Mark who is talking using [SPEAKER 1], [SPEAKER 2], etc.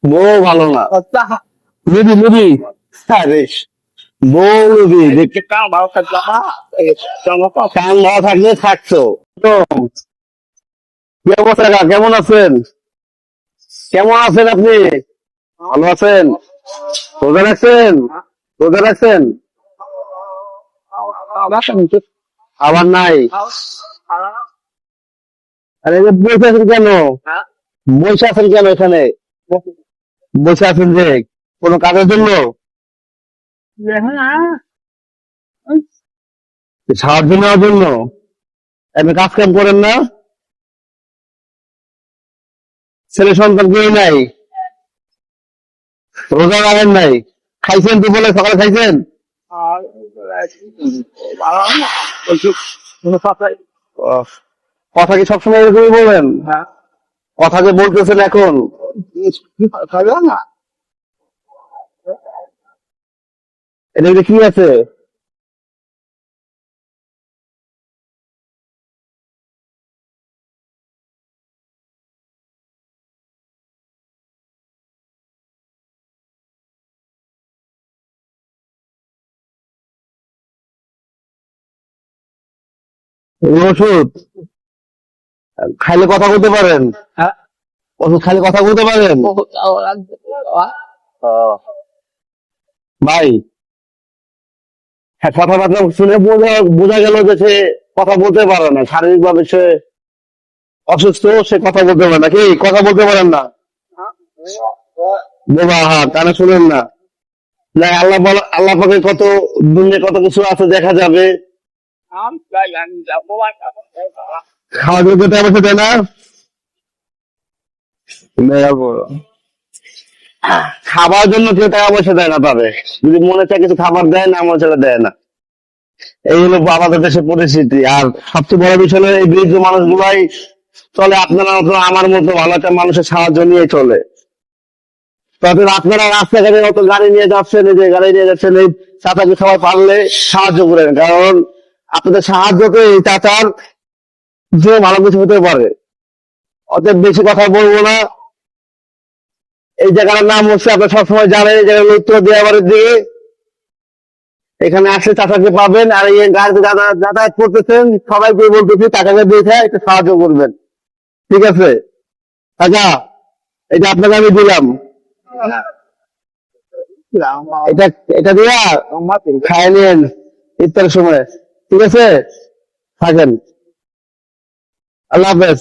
[SPEAKER 1] বউ ভালো না, লুবি লুবি, বউ লুবি, দেখতে কান ভালো থাকলে থাকছো। তো, কি অবস্থা কাকা? কেমন আছেন? কেমন আছেন আপনি? ভালো আছেন? রোজা রাখছেন? রোজা রাখছেন? আবার নাই? আরে এই যে বসে আছেন কেন? বসে আছেন কেন এখানে? বসে আছেন যে কোনো কাজের জন্য? সাহায্য নেওয়ার জন্য? আপনি কাজ কাম করেন না? ছেলে সন্তান কেউ নাই? রোজা রাখেন নাই? খাইছেন দুপুরে, সকালে খাইছেন? আহ, কথা কি সবসময় এরকমই বলেন? কথা যে বলতেছেন এখন, এটা যে কি আছে? এই ওষুধ খাইলে কথা বলতে পারেন? ওষুধ খাইলে কথা বলতে পারেন? আহ, ভাই, হ্যাঁ, কথাবার্তা শুনে বোঝা গেল যে সে কথা বলতে পারে না, শারীরিক ভাবে সে অসুস্থ, সে কথা বলতে পারে না। কি কথা বলতে পারেন না? বাবা, হ্যাঁ, কানে শুনেন না? না, আল্লাহ পাকে কত দুনিয়া কত কিছু আছে, দেখা যাবে। খাওয়া দাওয়া টাকা পয়সা দেয় না? খাবার জন্য কেউ টাকা পয়সা দেয় না তাদের, যদি মনে চায় কিছু খাবার দেয়, না মনে চাইলে দেয় না। এই হলো আমাদের দেশের পরিস্থিতি। আর সবচেয়ে বড় বিষয় হলো এই বৃদ্ধ মানুষগুলাই চলে আপনার মতো আমার মতো ভালো একটা মানুষের সাহায্য নিয়ে চলে। তবে আপনারা রাস্তাঘাটে অত গাড়ি নিয়ে যাচ্ছেন, এই যে গাড়ি নিয়ে যাচ্ছেন, এই চাচাকে সবাই পারলে সাহায্য করেন, কারণ আপনাদের সাহায্যতে এই চাচার যে ভালো কিছু হতে পারে। অতএব বেশি কথা বলবো না। এই জায়গাটার নাম হচ্ছে, আপনার সবসময় জানেন, এই জায়গায় উত্তর দিয়াবাড়ির দিকে। এখানে আসলে চাচাকে পাবেন। আর এই গাড়িতে যাতায়াত করতেছেন, সবাইকে বলতেছি টাকাকে দেখে একটু সাহায্য করবেন, ঠিক আছে? কাকা, এটা আপনাকে আমি দিলাম, এটা এটা দিয়া খাই নিন ইফতারের সময়, ঠিক আছে? থাকেন। আল্লাহ হাফেজ।